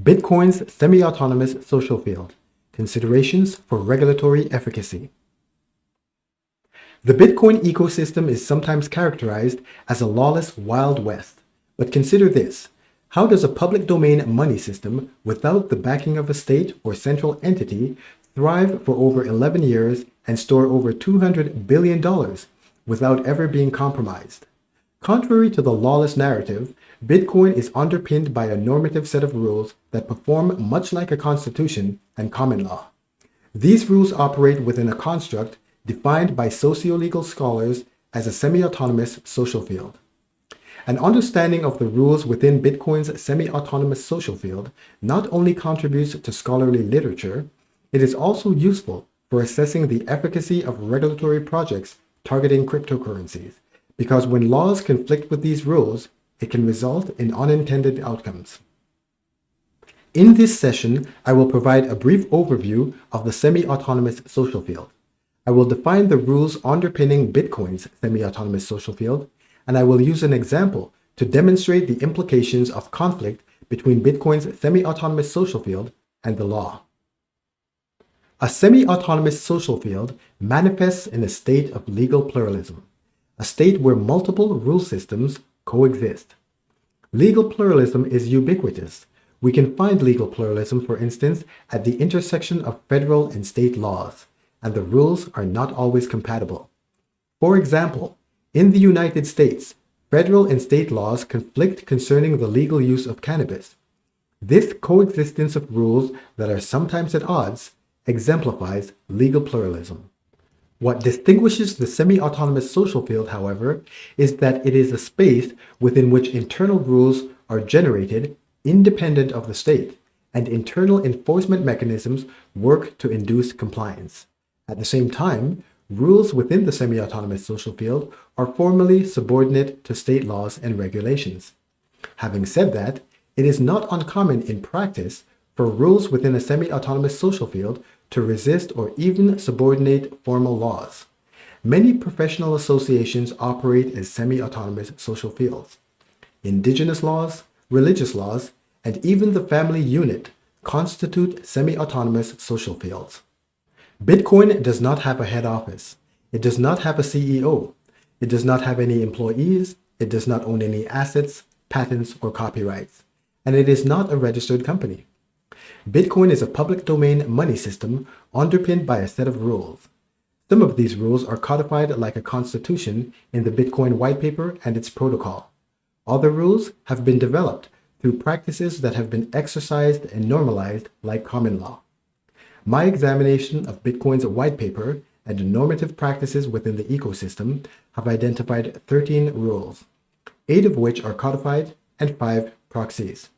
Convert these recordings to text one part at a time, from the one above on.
Bitcoin's semi-autonomous social field. Considerations for regulatory efficacy. The Bitcoin ecosystem is sometimes characterized as a lawless Wild West. But consider this. How does a public domain money system without the backing of a state or central entity thrive for over 11 years and store over $200 billion without ever being compromised? Contrary to the lawless narrative, Bitcoin is underpinned by a normative set of rules that perform much like a constitution and common law. These rules operate within a construct defined by socio-legal scholars as a semi-autonomous social field. An understanding of the rules within Bitcoin's semi-autonomous social field not only contributes to scholarly literature, it is also useful for assessing the efficacy of regulatory projects targeting cryptocurrencies, because when laws conflict with these rules, it can result in unintended outcomes. In this session, I will provide a brief overview of the semi-autonomous social field. I will define the rules underpinning Bitcoin's semi-autonomous social field, and I will use an example to demonstrate the implications of conflict between Bitcoin's semi-autonomous social field and the law. A semi-autonomous social field manifests in a state of legal pluralism, a state where multiple rule systems coexist. Legal pluralism is ubiquitous. We can find legal pluralism, for instance, at the intersection of federal and state laws, and the rules are not always compatible. For example, in the United States, federal and state laws conflict concerning the legal use of cannabis. This coexistence of rules that are sometimes at odds exemplifies legal pluralism. What distinguishes the semi-autonomous social field, however, is that it is a space within which internal rules are generated independent of the state, and internal enforcement mechanisms work to induce compliance. At the same time, rules within the semi-autonomous social field are formally subordinate to state laws and regulations. Having said that, it is not uncommon in practice for rules within a semi-autonomous social field to resist or even subordinate formal laws. Many professional associations operate as semi-autonomous social fields. Indigenous laws, religious laws, and even the family unit constitute semi-autonomous social fields. Bitcoin does not have a head office. It does not have a CEO. It does not have any employees. It does not own any assets, patents, or copyrights. And it is not a registered company. Bitcoin is a public domain money system underpinned by a set of rules. Some of these rules are codified like a constitution in the Bitcoin white paper and its protocol. Other rules have been developed through practices that have been exercised and normalized like common law. My examination of Bitcoin's white paper and normative practices within the ecosystem have identified 13 rules, 8 of which are codified and 5 proxies.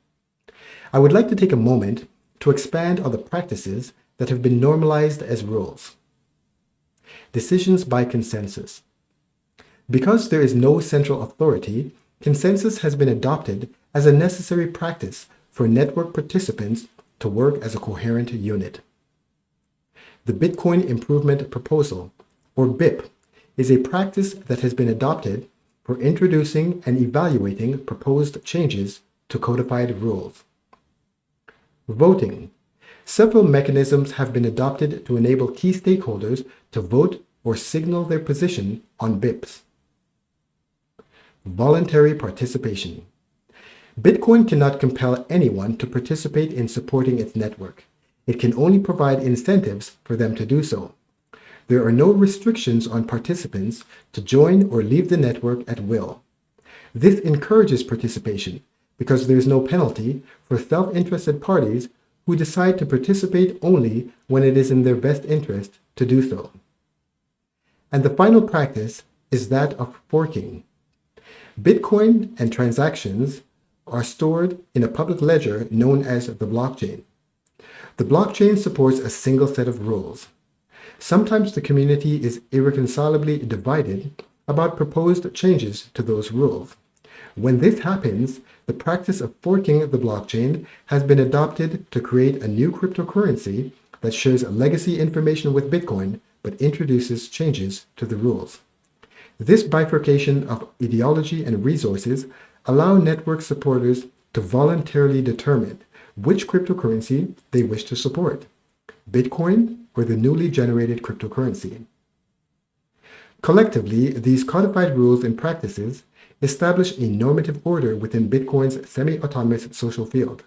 I would like to take a moment to expand on the practices that have been normalized as rules. Decisions by consensus. Because there is no central authority, consensus has been adopted as a necessary practice for network participants to work as a coherent unit. The Bitcoin Improvement Proposal, or BIP, is a practice that has been adopted for introducing and evaluating proposed changes to codified rules. Voting. Several mechanisms have been adopted to enable key stakeholders to vote or signal their position on BIPs. Voluntary participation. Bitcoin cannot compel anyone to participate in supporting its network. It can only provide incentives for them to do so. There are no restrictions on participants to join or leave the network at will. This encourages participation because there is no penalty for self-interested parties who decide to participate only when it is in their best interest to do so. And the final practice is that of forking. Bitcoin and transactions are stored in a public ledger known as the blockchain. The blockchain supports a single set of rules. Sometimes the community is irreconcilably divided about proposed changes to those rules. When this happens, the practice of forking the blockchain has been adopted to create a new cryptocurrency that shares legacy information with Bitcoin but introduces changes to the rules. This bifurcation of ideology and resources allow network supporters to voluntarily determine which cryptocurrency they wish to support, Bitcoin or the newly generated cryptocurrency. Collectively, these codified rules and practices establish a normative order within Bitcoin's semi-autonomous social field.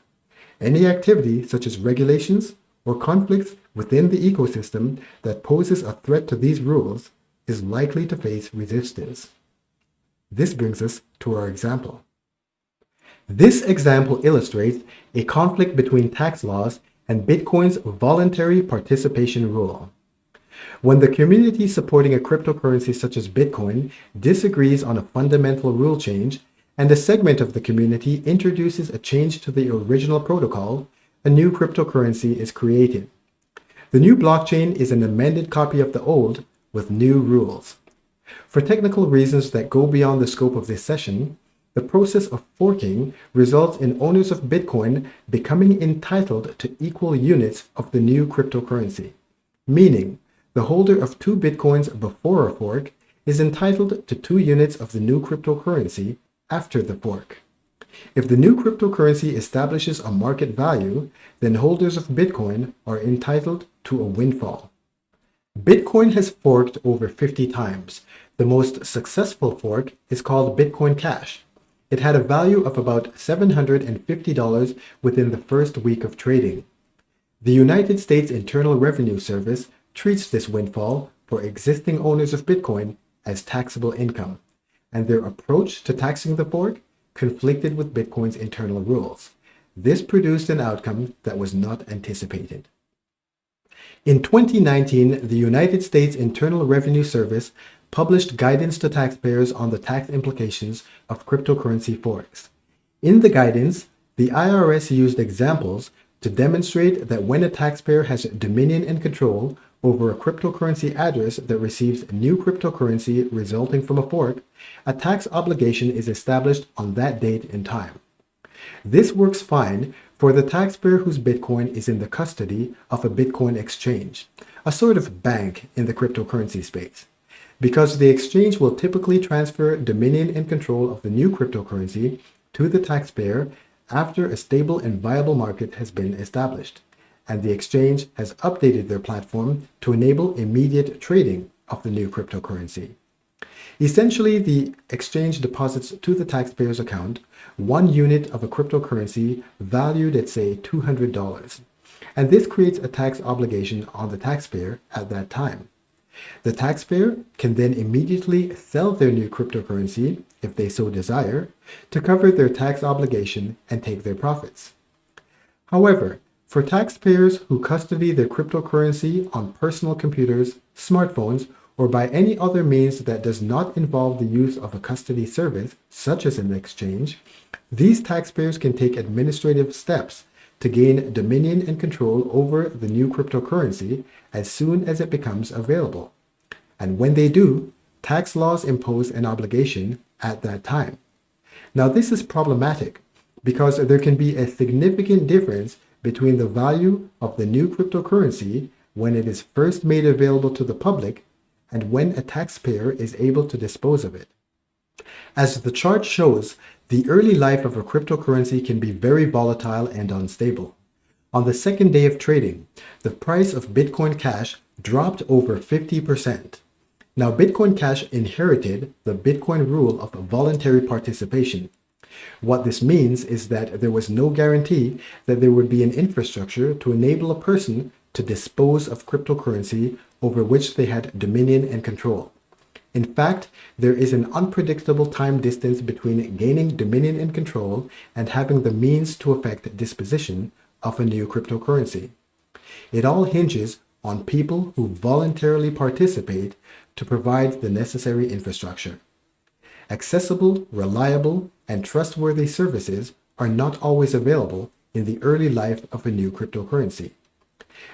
Any activity, such as regulations or conflicts within the ecosystem that poses a threat to these rules, is likely to face resistance. This brings us to our example. This example illustrates a conflict between tax laws and Bitcoin's voluntary participation rule. When the community supporting a cryptocurrency such as Bitcoin disagrees on a fundamental rule change, and a segment of the community introduces a change to the original protocol, a new cryptocurrency is created. The new blockchain is an amended copy of the old with new rules. For technical reasons that go beyond the scope of this session, the process of forking results in owners of Bitcoin becoming entitled to equal units of the new cryptocurrency, meaning the holder of 2 Bitcoins before a fork is entitled to 2 units of the new cryptocurrency after the fork. If the new cryptocurrency establishes a market value, then holders of Bitcoin are entitled to a windfall. Bitcoin has forked over 50 times. The most successful fork is called Bitcoin Cash. It had a value of about $750 within the first week of trading. The United States Internal Revenue Service treats this windfall for existing owners of Bitcoin as taxable income, and their approach to taxing the fork conflicted with Bitcoin's internal rules. This produced an outcome that was not anticipated. In 2019, the United States Internal Revenue Service published guidance to taxpayers on the tax implications of cryptocurrency forks. In the guidance, the IRS used examples to demonstrate that when a taxpayer has dominion and control over a cryptocurrency address that receives new cryptocurrency resulting from a fork, a tax obligation is established on that date and time. This works fine for the taxpayer whose Bitcoin is in the custody of a Bitcoin exchange, a sort of bank in the cryptocurrency space, because the exchange will typically transfer dominion and control of the new cryptocurrency to the taxpayer after a stable and viable market has been established, and the exchange has updated their platform to enable immediate trading of the new cryptocurrency. Essentially, the exchange deposits to the taxpayer's account 1 unit of a cryptocurrency valued at, say, $200, and this creates a tax obligation on the taxpayer at that time. The taxpayer can then immediately sell their new cryptocurrency, if they so desire, to cover their tax obligation and take their profits. However, for taxpayers who custody their cryptocurrency on personal computers, smartphones, or by any other means that does not involve the use of a custody service, such as an exchange, these taxpayers can take administrative steps to gain dominion and control over the new cryptocurrency as soon as it becomes available. And when they do, tax laws impose an obligation at that time. Now, this is problematic because there can be a significant difference between the value of the new cryptocurrency when it is first made available to the public and when a taxpayer is able to dispose of it. As the chart shows, the early life of a cryptocurrency can be very volatile and unstable. On the second day of trading, the price of Bitcoin Cash dropped over 50%. Now, Bitcoin Cash inherited the Bitcoin rule of voluntary participation. What this means is that there was no guarantee that there would be an infrastructure to enable a person to dispose of cryptocurrency over which they had dominion and control. In fact, there is an unpredictable time distance between gaining dominion and control and having the means to effect disposition of a new cryptocurrency. It all hinges on people who voluntarily participate to provide the necessary infrastructure. Accessible, reliable, and trustworthy services are not always available in the early life of a new cryptocurrency.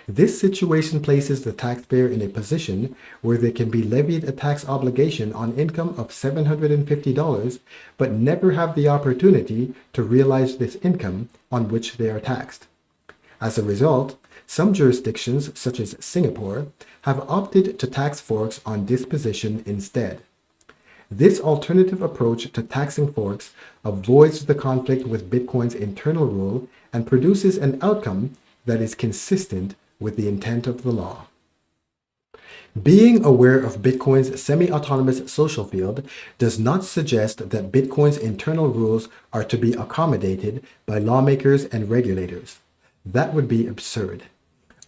This situation places the taxpayer in a position where they can be levied a tax obligation on income of $750, but never have the opportunity to realize this income on which they are taxed. As a result, some jurisdictions, such as Singapore, have opted to tax forks on disposition instead. This alternative approach to taxing forks avoids the conflict with Bitcoin's internal rule and produces an outcome that is consistent with the intent of the law. Being aware of Bitcoin's semi-autonomous social field does not suggest that Bitcoin's internal rules are to be accommodated by lawmakers and regulators. That would be absurd.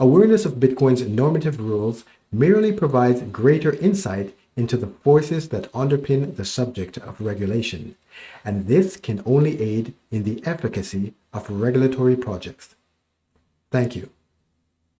Awareness of Bitcoin's normative rules merely provides greater insight into the forces that underpin the subject of regulation, and this can only aid in the efficacy of regulatory projects. Thank you.